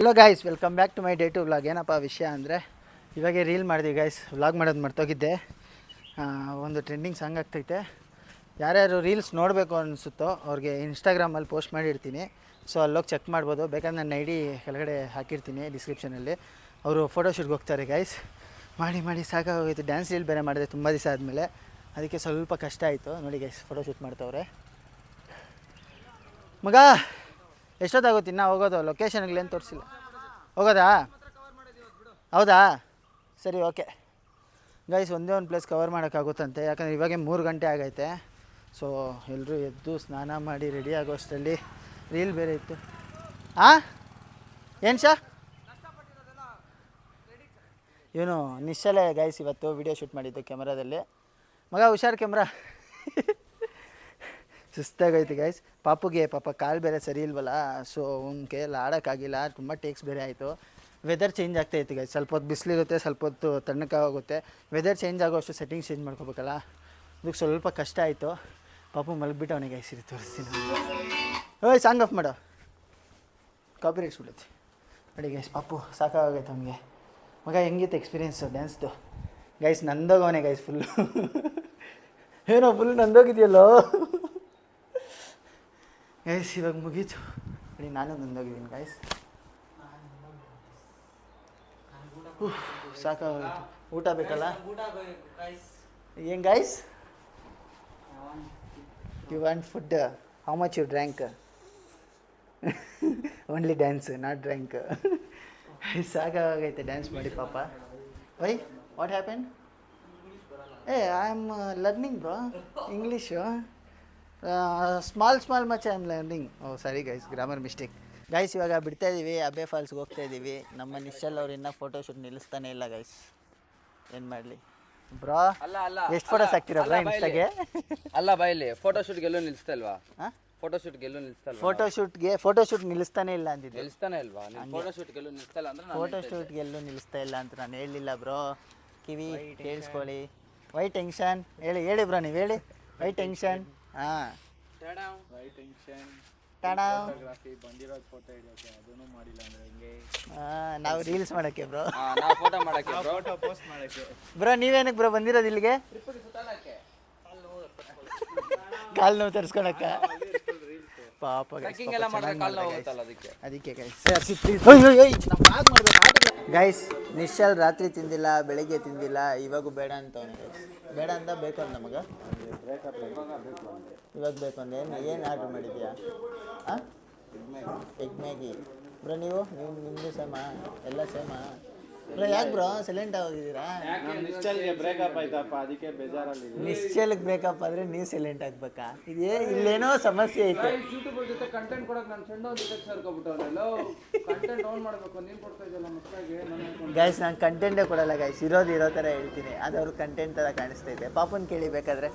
Hello guys, welcome back to my day two vlog. ಏನಪ್ಪ ವಿಷಯ ಅಂದರೆ ಇವಾಗೆ ರೀಲ್ ಮಾಡಿದ್ವಿ ಗಾಯ್ಸ್. ವ್ಲಾಗ್ ಮಾಡೋದು ಮರ್ತೋಗಿದ್ದೆ. ಒಂದು ಟ್ರೆಂಡಿಂಗ್ ಸಾಂಗ್ ಆಗ್ತೈತೆ. ಯಾರ್ಯಾರು ರೀಲ್ಸ್ ನೋಡಬೇಕು ಅನಿಸುತ್ತೋ ಅವ್ರಿಗೆ ಇನ್ಸ್ಟಾಗ್ರಾಮಲ್ಲಿ ಪೋಸ್ಟ್ ಮಾಡಿರ್ತೀನಿ. ಸೊ ಅಲ್ಲೋಗಿ ಚೆಕ್ ಮಾಡ್ಬೋದು. ಬೇಕಾದ್ರೆ ನನ್ನ ಐ ಡಿ ಕೆಳಗಡೆ ಹಾಕಿರ್ತೀನಿ ಡಿಸ್ಕ್ರಿಪ್ಷನಲ್ಲಿ. ಅವರು ಫೋಟೋಶೂಟ್ಗೆ ಹೋಗ್ತಾರೆ ಗಾಯ್ಸ್. ಮಾಡಿ ಸಾಕಾಗೋಯ್ತು. ಡ್ಯಾನ್ಸ್ ರೀಲ್ ಬೇರೆ ಮಾಡಿದೆ ತುಂಬ ದಿವಸ ಆದಮೇಲೆ. ಅದಕ್ಕೆ ಸ್ವಲ್ಪ ಕಷ್ಟ ಆಯಿತು. ನೋಡಿ ಗೈಸ್, ಫೋಟೋಶೂಟ್ ಮಾಡ್ತವ್ರೆ. ಮಗ ಎಷ್ಟೊತ್ತಾಗುತ್ತೆ ಇನ್ನೂ ಹೋಗೋದು? ಲೊಕೇಶನ್ಗಳೇನು ತೋರಿಸಿಲ್ಲ. ಹೋಗೋದಾ? ಹೌದಾ, ಸರಿ, ಓಕೆ ಗೈಸ್. ಒಂದೇ ಒಂದು ಪ್ಲೇಸ್ ಕವರ್ ಮಾಡೋಕ್ಕಾಗುತ್ತಂತೆ. ಯಾಕಂದರೆ ಇವಾಗೆ 3 ಗಂಟೆ ಆಗೈತೆ. ಸೊ ಎಲ್ಲರೂ ಎದ್ದು ಸ್ನಾನ ಮಾಡಿ ರೆಡಿ ಆಗೋ ಅಷ್ಟರಲ್ಲಿ ರೀಲ್ ಬೇರೆ ಇತ್ತು. ಏನು ಶಾ ಇವನು ನಿಶ್ಚಲೇ ಗೈಸ್ ಇವತ್ತು ವಿಡಿಯೋ ಶೂಟ್ ಮಾಡಿದ್ದು ಕ್ಯಾಮ್ರಾದಲ್ಲಿ. ಮಗ ಹುಷಾರು, ಕ್ಯಾಮ್ರಾ ಸುಸ್ತಾಗೈತಿ ಗೈಸ್. ಪಾಪುಗೆ ಪಾಪ ಕಾಲು ಬೇರೆ ಸರಿ ಇಲ್ವಲ್ಲ. ಸೊ ಅವ್ನ ಕೈಯಲ್ಲಿ ಆಡೋಕ್ಕಾಗಿಲ್ಲ. ತುಂಬ ಟೇಕ್ಸ್ ಬೇರೆ ಆಯಿತು. ವೆದರ್ ಚೇಂಜ್ ಆಗ್ತಾಯಿತ್ತು ಗೈಸ್. ಸ್ವಲ್ಪ ಹೊತ್ತು ಬಿಸಿಲಿರುತ್ತೆ, ಸ್ವಲ್ಪ ಹೊತ್ತು ತಣ್ಣಕ್ಕಾಗುತ್ತೆ. ವೆದರ್ ಚೇಂಜ್ ಆಗೋಷ್ಟು ಸೆಟ್ಟಿಂಗ್ಸ್ ಚೇಂಜ್ ಮಾಡ್ಕೋಬೇಕಲ್ಲ. ಅದಕ್ಕೆ ಸ್ವಲ್ಪ ಕಷ್ಟ ಆಯಿತು. ಪಾಪು ಮಲಗಿಬಿಟ್ಟು ಅವನಿಗೆ ಗೈಸ್ ತೋರಿಸ್ತೀನಿ. ಓಯ್, ಸಾಂಗ್ ಆಫ್ ಮಾಡೋ, ಕಾಪಿ ರೈಟ್ಸ್ ಬಿಡುತ್ತೆ. ನೋಡಿ ಗೈಸ್, ಪಾಪು ಸಾಕಾಗೈತೆ ಅವನಿಗೆ. ಮಗ ಹೆಂಗಿತ್ತು ಎಕ್ಸ್ಪೀರಿಯೆನ್ಸು ಡ್ಯಾನ್ಸ್ದು? ಗೈಸ್ ನಂದೋಗವನೇ ಗೈಸ್ ಫುಲ್ಲು. ಏನೋ ಫುಲ್ ನಂದೋಗಿದೆಯಲ್ಲೋ ಗೈಸ್. ಇವಾಗ ಮುಗೀತು ನೋಡಿ, ನಾನು ನಂದೋಗಿದ್ದೀನಿ ಗೈಸ್. ಸಾಕಾಗೋಯ್ತು. ಊಟ ಬೇಕಲ್ಲ ಏನು guys? You want food? How much you drank? Only dance, not drank. ಸಾಕಾಗೈತೆ ಡ್ಯಾನ್ಸ್ ಮಾಡಿ ಪಾಪ. Why, what happen? I am learning bro English. Small much I am learning. Oh sorry guys, grammar mistake. Guys ಇವಾಗ ಬಿಡ್ತಾಯಿದ್ದೀವಿ, ಅಬ್ಬೆ ಫಾಲ್ಸ್ಗೆ ಹೋಗ್ತಾಯಿದ್ದೀವಿ. ನಮ್ಮ ನಿಶ್ಚಲ್ ಅವ್ರು ಇನ್ನೂ photoshoot ನಿಲ್ಲಿಸ್ತಾನೆ ಇಲ್ಲ ಗೈಸ್. ಏನು ಮಾಡಲಿ ಬ್ರೋ? ಎಷ್ಟು ಫೋಟೋಸ್ ಹಾಕ್ತೀರಾ ಬ್ರೋ ಇನ್ಸ್ಟಾಗೆ? ಅಲ್ಲ ಬೈಲಿ, ಫೋಟೋಶೂಟ್ಗೆಲ್ಲೂ ನಿಲ್ಲಿಸ್ತಾ ಇಲ್ವಾ? ಫೋಟೋಶೂಟ್ಗೆಲ್ಲೂ ನಿಲ್ಲಿಸ್ತಾ ಇಲ್ಲ. ಫೋಟೋಶೂಟ್ ನಿಲ್ಲಿಸ್ತಾನೆ ಇಲ್ಲ ಅಂದಿದ್ದು. ನಿಲ್ಲಿಸ್ತಾನೆ ಇಲ್ವಾ? ಫೋಟೋಶೂಟ್ಗೆಲ್ಲೂ ನಿಲ್ಲಿಸ್ತಾ ಇಲ್ಲ ಅಂದ್ರೆ ಫೋಟೋಶೂಟ್ಗೆಲ್ಲೂ ನಿಲ್ಲಿಸ್ತಾ ಇಲ್ಲ ಅಂತ ನಾನು ಹೇಳಿಲ್ಲ ಬ್ರೋ. ಕಿವಿ ಕೇಳಿಸ್ಕೊಳ್ಳಿ. ವೈ ಟೆನ್ಷನ್ ಹೇಳಿ ಬ್ರೋ, ನೀವು ಹೇಳಿ. Why tension? ಹಾಂ, ನಾವು ರೀಲ್ಸ್ ಮಾಡೋಕ್ಕೆ ಬ್ರೋ. ಫೋಟೋ ಮಾಡಕ್ಕೆ ಬ್ರೋ ನೀವೇನಕ್ಕೆ ಬ್ರೋ ಬಂದಿರೋದು ಇಲ್ಲಿಗೆ? ಕಾಲು ನೋವು ತರಿಸ್ಕೊಳಕ್ಕ ಪಾಪ ಅದಕ್ಕೆ ಗೈಸ್. ನಿಶ್ಚಲ್ ರಾತ್ರಿ ತಿಂದಿಲ್ಲ, ಬೆಳಿಗ್ಗೆ ತಿಂದಿಲ್ಲ, ಇವಾಗೂ ಬೇಡ ಅಂತ ಬೇಡ ಅಂತ ಬೇಕು ಅಂತ ನಮಗ. ಇವಾಗ ಬೇಕು ಅಂದ. ಏನು ಆರ್ಡ್ರ್ ಮಾಡಿದ್ಯಾ? Egg Maggi bro. ನಿಮ್ಮದು ಸೇಮಾ? ಎಲ್ಲ ಸೇಮಾ ಬ್ರೋ? ಯಾಕೆ ಬ್ರೋ ಸೈಲೆಂಟ್ ಆಗಿದ್ದೀರಾ? ನಿಶ್ಚಲ್ಗೆ ಬ್ರೇಕಪ್ ಆಯ್ತಪ್ಪ, ಅದಕ್ಕೆ ಬೇಜಾರಲ್ಲಿ. ನಿಶ್ಚಲ್ಗೆ ಬ್ರೇಕಪ್ ಆದರೆ ನೀವು ಸೈಲೆಂಟ್ ಆಗ್ಬೇಕಾ? ಇಲ್ಲೇನೋ ಸಮಸ್ಯೆ ಐತೆ. ಯೂಟ್ಯೂಬರ್ ಜೊತೆ ಕಂಟೆಂಟ್ ಕೊಡಕ್ಕೆ ನನ್ನ ಫ್ರೆಂಡ್ ಜೊತೆ ಸೇರ್ಕೊಬಿಟ್ಟವನೆಲ್ಲ ಕಂಟೆಂಟ್ ಆನ್ ಮಾಡಬೇಕು. ನೀನು ಕೊಡ್ತಾ ಇದೆಯಲ್ಲ ಮಕ್ಕಳಿಗೆ. ಗೈಸ್ ನಾನು ಕಂಟೆಂಟೇ ಕೊಡಲ್ಲ ಗೈಸ್. ಇರೋ ಥರ ಹೇಳ್ತೀನಿ. ಅದು ಅವ್ರ ಕಂಟೆಂಟ್ ಥರ ಕಾಣಿಸ್ತೈತೆ. ಪಾಪುನ ಕೇಳಿಬೇಕಾದ್ರೆ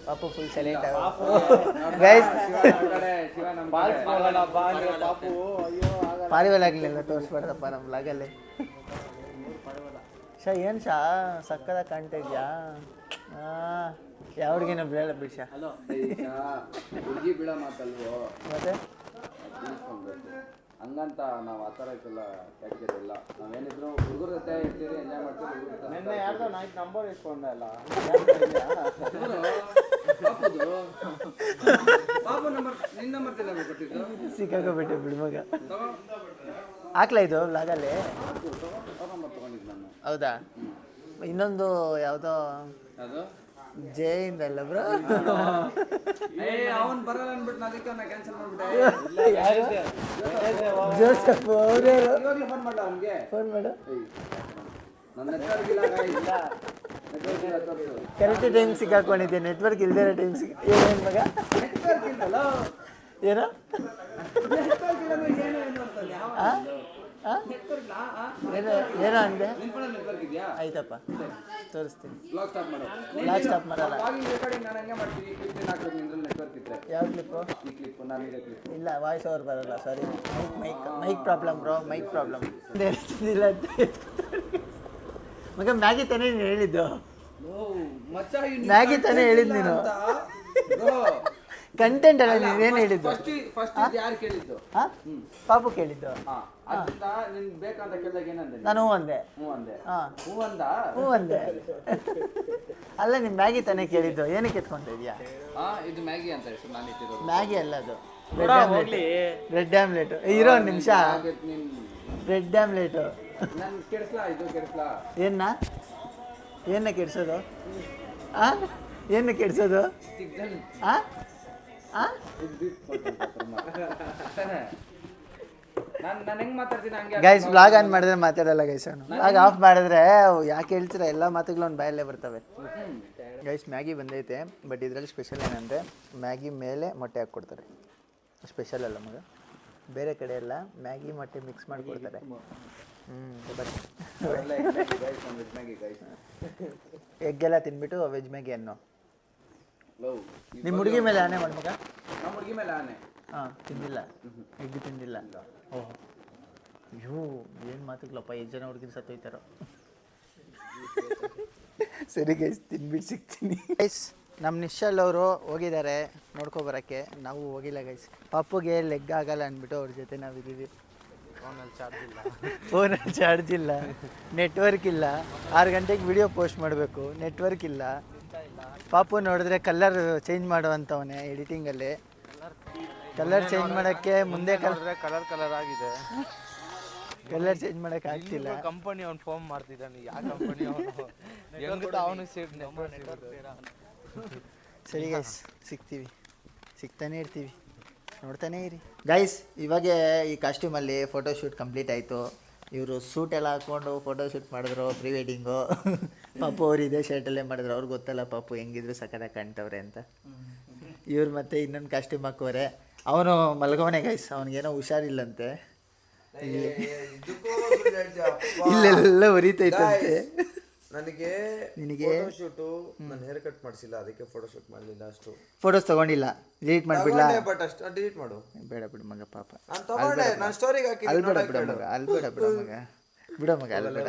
ಪಾಪು ಫುಲ್ ಸೈಲೆಂಟ್ ಆಗ ಗೈಸ್. ಪಾರಿವಾಳ ಆಗಲಿಲ್ಲ, ತೋರಿಸ್ಬಾರ್ದಪ್ಪ ನಮ್ಮ ಬ್ಲಾಗಲ್ಲಿ. ಏನು ಶಾ ಸಕ್ಕದಾಗಿ ಕಾಣ್ತಾ ಇದೆಯಾ? ಯಾವ್ರಿಗೇನೋ ಬೇಡ ಬಿಷ. ಹುಡುಗಿ ಬೀಳ ಮಾತಲ್ವೋ ಮತ್ತೆ ಹಂಗಂತ ನಾವು ಆ ಥರ ಇದೆಲ್ಲ ಕ್ಯಾಟಗರಿ. ನಾವೇನಿದ್ರು ಹುಡುಗರ ಜೊತೆ ಇರ್ತೀರಿ, ಎಂಜಾಯ್ ಮಾಡ್ತೀವಿ. ನಿನ್ನೆ ಯಾರ್ದೋ ನೈಟ್ ನಂಬರ್ ಇಸ್ಕೊಂಡೆ ಅಲ್ಲ, ಪಾಪು ನಂಬರ್, ನಿನ್ನ ನಂಬರ್ ಕೊಟ್ಟಿದ್ದು. ಸಿಕ್ಕಾಕೋಬಿಟ್ಟೆ ಬಿಡು ಮಗ. ಹಾಕ್ಲಾ ಇದು ಬ್ಲಾಗಲ್ಲಿ? ನಂಬರ್ ತೊಗೊಂಡಿದ್ದು ನಾನು. ಹೌದಾ? ಇನ್ನೊಂದು ಯಾವುದೋ ಜಯಿಂದ ಅಲ್ಲ ಬ್ರೋ? ಅವನು ಬರಲ್ಲ ಅಂದ್ಬಿಟ್ಟು ಅದಕ್ಕೆ ನಾನು ಕ್ಯಾನ್ಸಲ್ ಮಾಡಿಬಿಟ್ಟೆ. ಜೋಸೆಫ್ ಅವರೇ. ಇವಾಗಲೇ ಫೋನ್ ಮಾಡ, ಅವನಿಗೆ ಫೋನ್ ಮಾಡು. ನನ್ನ ನೆಟ್ವರ್ಕ್ ಇಲ್ಲ, ಕರೆಕ್ಟ್ ಟೈಮ್ ಸಿಕ್ಕಾಕೊಂಡಿದ್ದೆ. ನೆಟ್ವರ್ಕ್ ಇಲ್ಲದೇ ಇರೋ ಟೈಮ್ ಏನು ಮಗ? ನೆಟ್ವರ್ಕ್ ಇಲ್ಲಲ್ಲ ಏನೋ ಏನೋ ಅಂದೆ. ಆಯ್ತಪ್ಪ, ತೋರಿಸ್ತೀನಿ. ಬ್ಲಾಗ್ ಸ್ಟಾಪ್ ಮಾಡಲ್ಲ. ಯಾವ ಕ್ಲಿಪ್ಪು? ಇಲ್ಲ, ವಾಯ್ಸ್ ಓವರ್ ಬರಲ್ಲ. Sorry, mic problem bro, mic problem. ಇಲ್ಲ ಮಗ, ಮ್ಯಾಗಿ ತಾನೇ ನೀನು ಹೇಳಿದ್ದು? ಮ್ಯಾಗಿ ತಾನೇ ಹೇಳಿದ್ದು ನೀನು? ಕಂಟೆಂಟ್ ಅಲ್ಲ ನೀವೇನು ಹೇಳಿದ್ದು ಫಸ್ಟ್ ಯಾರು ಕೇಳಿದ್ದು? ಹಾಂ ಪಾಪು ಕೇಳಿದ್ದು. ಅದರಿಂದ ನಿನ್ ಬೇಕಂತ ಕೇಳಿದಾಗ ಏನಂದೆ? ನಾನು ಹ್ಞೂ ಅಂದೆ. ಹ್ಞೂ ಅಂದೆ. ಹಾಂ ಹ್ಞೂ ಅಂದ? ಹ್ಞೂ ಅಂದೆ. ಅಲ್ಲ ನಿಮ್ಮ ಮ್ಯಾಗಿ ತಾನೇ ಕೇಳಿದ್ದು, ಏನಕ್ಕೆ ಎತ್ಕೊಂತ ಇದೆಯಾ? ಇದು ಮ್ಯಾಗಿ ಅಂತ ಹೆಸರು ನಾನು ಇಟ್ಟಿರೋದು. ಮ್ಯಾಗಿ ಅಲ್ಲ ಅದು, ಬ್ರೆಡ್ ಆಮ್ಲೆಟ್. ಇರೋ ಒಂದು ನಿಮಿಷ, ಬ್ರೆಡ್ ಆಮ್ಲೆಟು. ನಾನು ಕೆಡಿಸ್ಲಾ? ಇದು ಕೆಡಿಸ್ಲಾ? ಏನ ಕೆಡ್ಸೋದು? ಏನು ಕೆಡ್ಸೋದು? ನಾನು ಹೆಂಗ್ ಮಾತಾಡ್ತೀನಿ ಹಂಗೆ. ಗೈಸ್ ವ್ಲಾಗ್ ಆನ್ ಮಾಡಿದ್ರೆ ಮಾತಾಡಲ್ಲ ಗೈಸ್. ವ್ಲಾಗ್ ಆಫ್ ಮಾಡಿದ್ರೆ ಯಾಕೆ ಹೇಳ್ತೀರಾ, ಎಲ್ಲ ಮಾತುಗಳು ಒಂದು ಬಾಯಲ್ಲೇ ಬರ್ತವೆ. ಗೈಸ್ ಮ್ಯಾಗಿ ಬಂದೈತೆ, ಬಟ್ ಇದರಲ್ಲಿ ಸ್ಪೆಷಲ್ ಏನಂದರೆ ಮ್ಯಾಗಿ ಮೇಲೆ ಮೊಟ್ಟೆ ಹಾಕ್ಕೊಡ್ತಾರೆ. ಸ್ಪೆಷಲ್ ಅಲ್ಲ ಮಗ, ಬೇರೆ ಕಡೆ ಎಲ್ಲ ಮ್ಯಾಗಿ ಮೊಟ್ಟೆ ಮಿಕ್ಸ್ ಮಾಡಿಕೊಡ್ತಾರೆ. ಎಗ್ಗೆಲ್ಲ ತಿನ್ಬಿಟ್ಟು ವೆಜ್ ಮ್ಯಾಗಿ ಅನ್ನೋ. ನಿಮ್ಮ ಹುಡುಗಿ ಮೇಲೆ ಆನೆ ಮಾಡಿ ಮಗ. ನಮ್ಮ ಹುಡುಗಿ ಮೇಲೆ ಆನೆ. ಹಾಂ ತಿಂದಿಲ್ಲ, ಎಗ್ ತಿಂದಿಲ್ಲ. ಓಹ್ ಅಯ್ಯೋ ಏನು ಮಾತುಗಳಪ್ಪ, ಎಷ್ಟು ಜನ ಹುಡುಗಿರು ಸತ್ತೋಯ್ತಾರೋ. ಸರಿ ಗೈಸ್, ತಿನ್ಬಿಟ್ಟು ಸಿಗ್ತೀನಿ. ಗೈಸ್ ನಮ್ಮ ನಿಶ್ಚಲ್ ಅವರು ಹೋಗಿದ್ದಾರೆ ನೋಡ್ಕೊಬರೋಕ್ಕೆ, ನಾವು ಹೋಗಿಲ್ಲ ಗೈಸ್. ಪಪ್ಪುಗೆ ಲೆಗ್ ಆಗಲ್ಲ ಅಂದ್ಬಿಟ್ಟು ಅವ್ರ ಜೊತೆ ನಾವಿದ್ದೀವಿ. ಫೋನಲ್ಲಿ ಚಾರ್ಜ್ ಇಲ್ಲ, ನೆಟ್ವರ್ಕ್ ಇಲ್ಲ. 6 ಗಂಟೆಗೆ ವಿಡಿಯೋ ಪೋಸ್ಟ್ ಮಾಡಬೇಕು, ನೆಟ್ವರ್ಕ್ ಇಲ್ಲ. ಪಾಪು ನೋಡಿದ್ರೆ ಕಲರ್ ಚೇಂಜ್ ಮಾಡುವಂಥವನೇ ಎಡಿಟಿಂಗಲ್ಲಿ. ಕಲರ್ ಚೇಂಜ್ ಮಾಡೋಕ್ಕೆ ಮುಂದೆ ಕಲರ್ ಆಗಿದೆ. ಕಲರ್ ಚೇಂಜ್ ಮಾಡೋಕ್ಕೆ ಆಗ್ತಿಲ್ಲ. ಕಂಪನಿ ಅವ್ನು ಫೋನ್ ಮಾಡ್ತಿದ್ದಾನೆ, ಯಾವ ಕಂಪನಿ ಅವನು ಸರಿ ಗೈಸ್, ಸಿಗ್ತಾನೆ ಇರ್ತೀವಿ, ನೋಡ್ತಾನೆ ಇರಿ ಗೈಸ್. ಇವಾಗೆ ಈ ಕಾಸ್ಟ್ಯೂಮಲ್ಲಿ ಫೋಟೋಶೂಟ್ ಕಂಪ್ಲೀಟ್ ಆಯಿತು. ಇವರು ಸೂಟ್ ಎಲ್ಲ ಹಾಕ್ಕೊಂಡು ಫೋಟೋಶೂಟ್ ಮಾಡಿದ್ರು, ಪ್ರೀ ವೆಡ್ಡಿಂಗು. ಪಾಪು ಅವ್ರು ಇದೇ ಶರ್ಟಲ್ಲೇ ಮಾಡಿದ್ರು. ಅವ್ರಿಗೆ ಗೊತ್ತಲ್ಲ ಪಾಪು ಹೆಂಗಿದ್ರು ಸಕತ್ತಾಗಿ ಕಾಣ್ತವ್ರೆ ಅಂತ. ಇವ್ರು ಮತ್ತೆ ಇನ್ನೊಂದು ಕಾಸ್ಟ್ಯೂಮ್ ಹಾಕೋರೆ. ಅವನು ಮಲ್ಗೋನೆ ಗೈಸ್, ಅವನಿಗೇನೋ ಹುಷಾರಿಲ್ಲಂತೆ, ಇಲ್ಲೆಲ್ಲ ಉರಿತೈತಂತೆ. ನನಗೆ ನಿನಗೆ ಫೋಟೋಶೂಟು ನಾನು ಹೇರ್ ಕಟ್ ಮಾಡಿಸಿಲ್ಲ, ಅದಕ್ಕೆ ಫೋಟೋಶೂಟ್ ಮಾಡಲಿಲ್ಲ. ಅಷ್ಟು ಫೋಟೋಸ್ ತಗೊಂಡಿಲ್ಲ, ಡಿಲೀಟ್ ಮಾಡಿಬಿಡ್ಲಾ? ಬಟ್ ಅಷ್ಟು ಡಿಲೀಟ್ ಮಾಡು. ಬೇಡ ಬಿಡು ಮಗ, ಪಾಪ. ನಾನು ತಗೊಂಡೆ, ನಾನು ಸ್ಟೋರಿಗೆ ಹಾಕಿದ್ದೆ. ಅಲ್ಬೇಡ ಬಿಡ ಮಗ, ಅಲ್ಬೇಡ ಬಿಡ ಮಗ, ಅಲ್ಬೇಡ.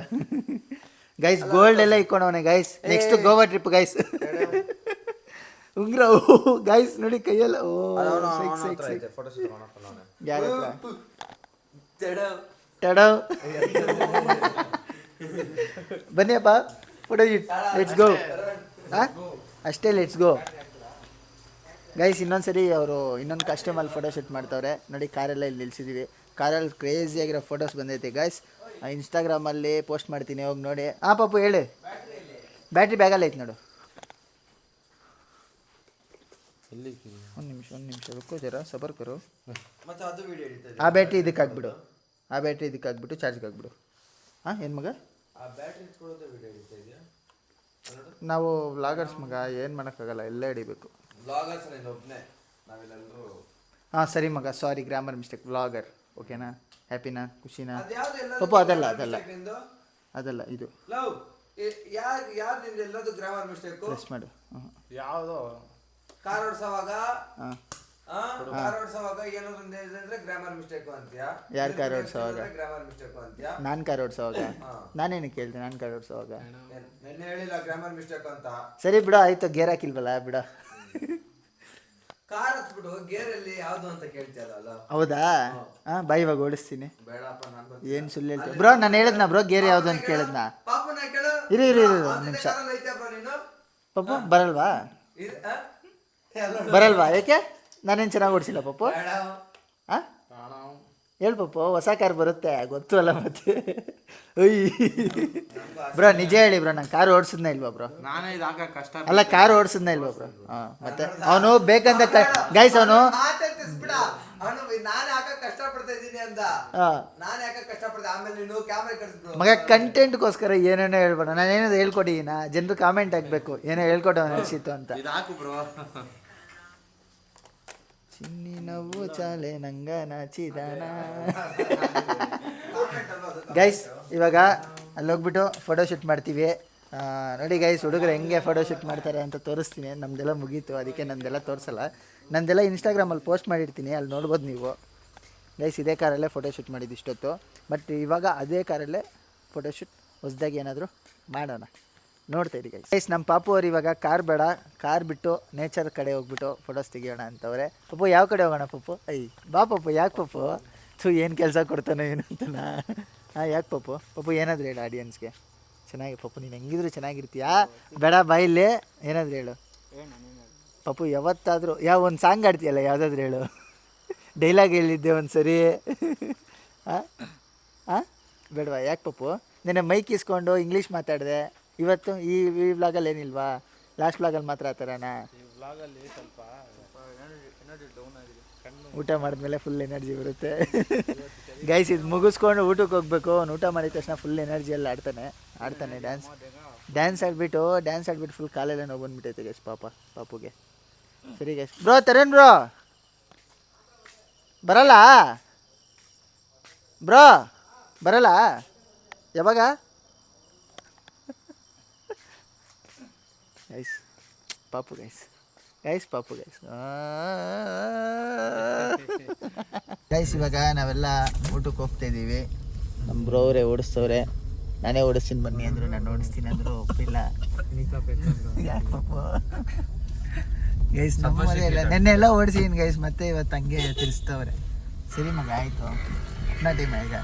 ಗೈಸ್ ಗೋಲ್ಡ್ ಎಲ್ಲ ಇಕ್ಕೊಂಡವನೆ guys. Next Goa trip guys. ಉಂಗ್ರ ಗೈಸ್ ನೋಡಿ ಕೈಯಲ್ಲ. ಓ ಫೋಟೋಶೂಟ್ ಮಾಡೋಣ. ಯಾರ ಟಡವ್ ಬನ್ನಿಯಪ್ಪ ಫೋಟೋ ಶೂಟ್, ಲೆಟ್ಸ್ ಗೋ. ಅಷ್ಟೇ, ಲೆಟ್ಸ್ ಗೋ ಗೈಸ್. ಇನ್ನೊಂದ್ಸರಿ ಅವರು ಇನ್ನೊಂದು ಕಾಸ್ಟ್ಯೂಮಲ್ಲಿ ಫೋಟೋ ಶೂಟ್ ಮಾಡ್ತಾವ್ರೆ ನೋಡಿ. ಕಾರೆಲ್ಲ ಇಲ್ಲಿ ನಿಲ್ಸಿದ್ದೀವಿ. ಕಾರಲ್ಲಿ ಕ್ರೇಜಿಯಾಗಿರೋ ಫೋಟೋಸ್ ಬಂದೈತೆ ಗೈಸ್. ಇನ್ಸ್ಟಾಗ್ರಾಮಲ್ಲಿ ಪೋಸ್ಟ್ ಮಾಡ್ತೀನಿ, ಹೋಗಿ ನೋಡಿ. ಪಾಪು ಹೇಳಿ, ಬ್ಯಾಟ್ರಿ ಬ್ಯಾಗಲ್ಲಿ ಐತೆ ನೋಡು. ಒಂದು ನಿಮಿಷ ರುಕ್ಕೋ ಜರ, ಸಬರ್ ಕರು. ಆ ಬ್ಯಾಟ್ರಿ ಇದಕ್ಕೆ ಹಾಕ್ಬಿಟ್ಟು ಚಾರ್ಜ್ಗೆ ಹಾಕ್ಬಿಡು. ಏನು ಮಗ? ನಾವು ವ್ಲಾಗರ್ಸ್ ಮಗ, ಏನು ಮಾಡೋಕ್ಕಾಗಲ್ಲ, ಎಲ್ಲ ಹಿಡಿಬೇಕು. ಸರಿ ಮಗ, ಸಾರಿ, ಗ್ರಾಮರ್ ಮಿಸ್ಟೇಕ್. ವ್ಲಾಗರ್ ಓಕೆನಾ? ಹ್ಯಾಪಿನಾ? ಖುಷಿನಾ? ಪಾಪ ಅದಲ್ಲ ಇದು ಪ್ರೆಸ್ ಮಾಡು. ಯಾವುದು ಕಾರ್ ಓಡಿಸೋವಾಗ ಏನಾದ್ರು ಗ್ರಾಮರ್ ಮಿಸ್ಟೇಕ್ ಅಂತೀಯಾ? ಯಾರು ಕಾರ್ ಓಡಿಸೋವಾಗ? ಗ್ರಾಮರ್ ಮಿಸ್ಟೇಕ್ ಅಂತೀಯಾ? ನಾನು ಕಾರ್ ಓಡಿಸೋವಾಗ ನಾನೇನಕ್ಕೆ ಹೇಳ್ತೀನಿ? ನಾನು ಕಾರ್ ಓಡಿಸೋವಾಗ ನೆನ್ನೆ ಹೇಳಿಲ್ಲ ಗ್ರಾಮರ್ ಮಿಸ್ಟೇಕ್ ಅಂತ. ಸರಿ ಬಿಡು, ಆಯ್ತು. ಗೇರ್ ಹಾಕಿಲ್ವಲ್ಲ, ಬಿಡ. ಕಾರ್ ಹತ್ಬಿಟ್ಟು ಗೇರಲ್ಲಿ ಯಾವ್ದು ಅಂತ ಕೇಳ್ತಿಯಲ್ಲ. ಹೌದಾ? ಬಾಯ್, ಇವಾಗ ಓಡಿಸ್ತೀನಿ. ಬೇಡಪ್ಪ, ನಾನು ಏನು ಸುಳ್ಳು ಹೇಳ್ತೀನಿ ಬ್ರೋ. ನಾನು ಹೇಳಿದ್ನಾ ಬ್ರೋ ಗೇರ್ ಯಾವುದು ಅಂತ ಕೇಳಿದ್ನಾ? ಪಾಪನ ಕೇಳು. ಇರಿ ಒಂದು ನಿಮಿಷ. ಪಪ್ಪು ಬರಲ್ವಾ? ಯಾಕೆ? ನಾನೇನು ಚೆನ್ನಾಗಿ ಓಡಿಸಿಲ್ಲ ಪಪ್ಪು? ಹೇಳು ಪಪ್ಪು, ಹೊಸ ಕಾರ್ ಬರುತ್ತೆ ಗೊತ್ತು ಅಲ್ಲ ಮತ್ತೆ. ಬ್ರೋ ನಿಜ ಹೇಳಿ ಬ್ರೋ, ನಾನು ಕಾರ್ ಓಡಿಸಿದ್ನ ಇಲ್ವಾ ಬ್ರೋ? ಅಲ್ಲ, ಕಾರ್ ಓಡಿಸಿದ್ನ ಇಲ್ವಾ ಬ್ರೋ? ಮತ್ತೆ ಅವನು ಬೇಕಂತ ಗೈಸ್, ಅವನು ಮಗ ಕಂಟೆಂಟ್ಗೋಸ್ಕರ ಏನೇನೋ ಹೇಳ್ಬೇಡ. ನಾನೇನೋ ಹೇಳ್ಕೊಟ್ಟಿದ್ದೀನ, ಜನರು ಕಾಮೆಂಟ್ ಹಾಕ್ಬೇಕು ಏನೋ ಹೇಳ್ಕೊಟ್ಟು ಅನಿಸಿತ್ತು ಅಂತ. ಚಿನ್ನಿ ನವ್ವು ಚಾಲೆ ನಂಗ ನಾಚಿದಾನ. ಗೈಸ್ ಇವಾಗ ಅಲ್ಲಿ ಹೋಗ್ಬಿಟ್ಟು ಫೋಟೋಶೂಟ್ ಮಾಡ್ತೀವಿ ನೋಡಿ ಗೈಸ್. ಹುಡುಗರು ಹೆಂಗೆ ಫೋಟೋಶೂಟ್ ಮಾಡ್ತಾರೆ ಅಂತ ತೋರಿಸ್ತೀನಿ. ನಮ್ಮದೆಲ್ಲ ಮುಗೀತು, ಅದಕ್ಕೆ ನಮ್ಮದೆಲ್ಲ ತೋರಿಸಲ್ಲ. ನಮ್ಮದೆಲ್ಲ ಇನ್ಸ್ಟಾಗ್ರಾಮಲ್ಲಿ ಪೋಸ್ಟ್ ಮಾಡಿರ್ತೀನಿ, ಅಲ್ಲಿ ನೋಡ್ಬೋದು ನೀವು ಗೈಸ್. ಇದೇ ಕಾರಲ್ಲೇ ಫೋಟೋಶೂಟ್ ಮಾಡಿದ್ದು ಇಷ್ಟೊತ್ತು. ಬಟ್ ಇವಾಗ ಅದೇ ಕಾರಲ್ಲೇ ಫೋಟೋಶೂಟ್ ಹೊಸದಾಗಿ ಏನಾದರೂ ಮಾಡೋಣ. ನೋಡ್ತಾ ಇರಿ ಗೈಸ್. ನಮ್ಮ ಪಾಪು ಅವ್ರು ಇವಾಗ ಕಾರ್ ಬೇಡ, ಕಾರ್ ಬಿಟ್ಟು ನೇಚರ್ ಕಡೆ ಹೋಗ್ಬಿಟ್ಟು ಫೋಟೋಸ್ ತೆಗಿಯೋಣ ಅಂತವ್ರೆ. ಪಪ್ಪು ಯಾವ ಕಡೆ ಹೋಗೋಣ ಪಪ್ಪು? ಬಾ ಪಪ್ಪು. ಯಾಕೆ ಪಪ್ಪು? ಏನು ಕೆಲಸ ಕೊಡ್ತಾನೆ ಏನು ಅಂತನಾ? ಯಾಕೆ ಪಪ್ಪು? ಪಪ್ಪು ಏನಾದರೂ ಹೇಳು ಆಡಿಯನ್ಸ್ಗೆ. ಚೆನ್ನಾಗಿ ಪಪ್ಪು, ನೀನು ಹೆಂಗಿದ್ರು ಚೆನ್ನಾಗಿರ್ತೀಯಾ? ಬೇಡ ಬಾಯಿಲ್ಲೇ ಏನಾದರೂ ಹೇಳು ಪಪ್ಪು. ಯಾವತ್ತಾದರೂ ಒಂದು ಸಾಂಗ್ ಆಡ್ತೀಯಲ್ಲ, ಯಾವುದಾದ್ರೂ ಹೇಳು. ಡೈಲಾಗ್ ಹೇಳಿದ್ದೆ ಒಂದು ಸರಿ. ಬೇಡವಾ? ಯಾಕೆ ಪಪ್ಪು? ನೆನ್ನೆ ಮೈಕ್ ಇಸ್ಕೊಂಡು ಇಂಗ್ಲೀಷ್ ಮಾತಾಡಿದೆ. ಇವತ್ತು ಈ ವ್ಲಾಗಲ್ಲಿ ಏನಿಲ್ವಾ? ಲಾಸ್ಟ್ ವ್ಲಾಗಲ್ಲಿ ಮಾತ್ರ ಆ ಥರನಾ? ಊಟ ಮಾಡಿದ್ಮೇಲೆ ಫುಲ್ ಎನರ್ಜಿ ಬರುತ್ತೆ ಗೈಸ್. ಇದು ಮುಗಿಸ್ಕೊಂಡು ಊಟಕ್ಕೆ ಹೋಗ್ಬೇಕು. ಅವ್ನು ಊಟ ಮಾಡಿದ ತಕ್ಷಣ ಫುಲ್ ಎನರ್ಜಿಯಲ್ಲಿ ಆಡ್ತಾನೆ ಡ್ಯಾನ್ಸ್ ಆಡ್ಬಿಟ್ಟು ಫುಲ್ ಕಾಲೆಲ್ಲ ನೋವು ಬಂದ್ಬಿಟ್ಟೈತೆ ಗೈಸ್ ಪಾಪುಗೆ. ಸರಿ ಗೈಸ್. ಬ್ರೋ ತರೇನ್ ಬ್ರೋ ಬರಲ್ಲ ಯಾವಾಗ ಗೈಸ್? ಪಾಪು ಗೈಸ್ ಇವಾಗ ನಾವೆಲ್ಲ ಊಟಕ್ಕೆ ಹೋಗ್ತಾ ಇದ್ದೀವಿ. ನಮ್ಮ ಬ್ರೋ ಅವರೇ ಓಡಿಸ್ತವ್ರೆ. ನಾನೇ ಓಡಿಸ್ತೀನಿ ಬನ್ನಿ ಅಂದರು, ನಾನು ಓಡಿಸ್ತೀನಿ ಅಂದರು, ಒಪ್ಪಿಲ್ಲ. ಯಾಕೆ ಪಾಪು ಗೈಸ್? ನಮ್ಮದೇ ಇಲ್ಲ. ನೆನ್ನೆ ಎಲ್ಲ ಓಡಿಸಿದ್ದೀನಿ ಗೈಸ್, ಮತ್ತೆ ಇವತ್ತು ಹಂಗೆ ತಿರ್ಸ್ತವ್ರೆ. ಸರಿ ಮಗ, ಆಯಿತು. ನಾ ಟೈಮ್ ಈಗ.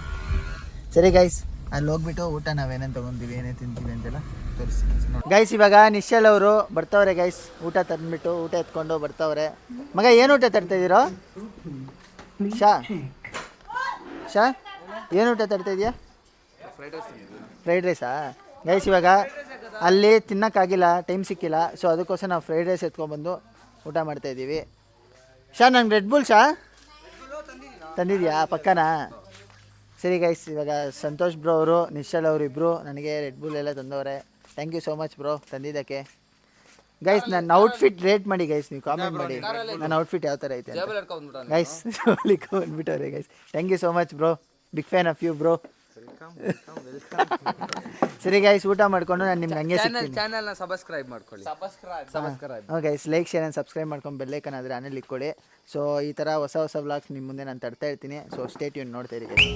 ಸರಿ ಗೈಸ್, ಅಲ್ಲಿ ಹೋಗ್ಬಿಟ್ಟು ಊಟ ನಾವೇನೇನು ತೊಗೊತೀವಿ, ಏನೇ ತಿಂತೀವಿ ಅಂತೆಲ್ಲ ತೋರಿಸ್ತೀನಿ ಗೈಸ್. ಇವಾಗ ನಿಶ್ಚಲ್ ಅವರು ಬರ್ತಾವ್ರೆ ಗೈಸ್. ಊಟ ತಂದ್ಬಿಟ್ಟು ಊಟ ಎತ್ಕೊಂಡು ಬರ್ತಾವ್ರೆ. ಮಗ ಏನು ಊಟ ತರ್ತಾಯಿದ್ದೀರೋ? ಶಾ ಏನು ಊಟ ತರ್ತಾಯಿದ್ಯಾ? Fried ರೈಸಾ guys? ಇವಾಗ ಅಲ್ಲಿ ತಿನ್ನೋಕ್ಕಾಗಿಲ್ಲ, ಟೈಮ್ ಸಿಕ್ಕಿಲ್ಲ. ಸೊ ಅದಕ್ಕೋಸ್ಕರ ನಾವು ಫ್ರೈಡ್ ರೈಸ್ ಎತ್ಕೊಂಡ್ಬಂದು ಊಟ ಮಾಡ್ತಾಯಿದ್ದೀವಿ. ನಂಗೆ ರೆಡ್ ಬುಲ್ ತಂದಿದ್ಯಾ ಪಕ್ಕನಾ? ಸರಿ ಗೈಸ್, ಇವಾಗ ಸಂತೋಷ್ ಬ್ರೋ ಅವರು, ನಿಶ್ಚಲ್ ಅವರು ಇಬ್ಬರು ನನಗೆ ರೆಡ್ ಬುಲ್ ಎಲ್ಲ ತಂದವ್ರೆ. Thank you so much bro ತಂದಿದ್ದಕ್ಕೆ. ಗೈಸ್ ನನ್ನ ಔಟ್ಫಿಟ್ ರೇಟ್ ಮಾಡಿ ಗೈಸ್, ನೀವು ಕಾಮೆಂಟ್ ಮಾಡಿ ನನ್ನ ಔಟ್ಫಿಟ್ ಯಾವ ಥರ ಐತೆ ಗೈಸ್. ಬಂದ್ಬಿಟ್ಟವ್ರೆ guys. Thank you so much bro, big fan of you bro. ಸರಿ ಗೈಸ್, ಊಟ ಮಾಡ್ಕೊಂಡು ನಾನು ನಿಮ್ಗೆ ಹಂಗೆ ಸಿಗ್ತೀನಿ. ಚಾನಲ್ನ ಸಬ್ಸ್ಕ್ರೈಬ್ ಮಾಡ್ಕೊಳ್ಳಿ. Guys like share and subscribe ಮಾಡ್ಕೊಂಡು ಬೆಲ್ಲೈಕನ್ ಆದರೆ ಆನೇಲಿ ಇಟ್ಕೊಳ್ಳಿ. ಸೊ ಈ ಥರ ಹೊಸ ವ್ಲಾಗ್ಸ್ ನಿಮ್ಮ ಮುಂದೆ ನಾನು ತರ್ತಾ ಇರ್ತೀನಿ. ಸೊ ಸ್ಟೇ ಟ್ಯೂನ್ ನೋಡ್ತಾ ಇರಿ ಗೈಸ್.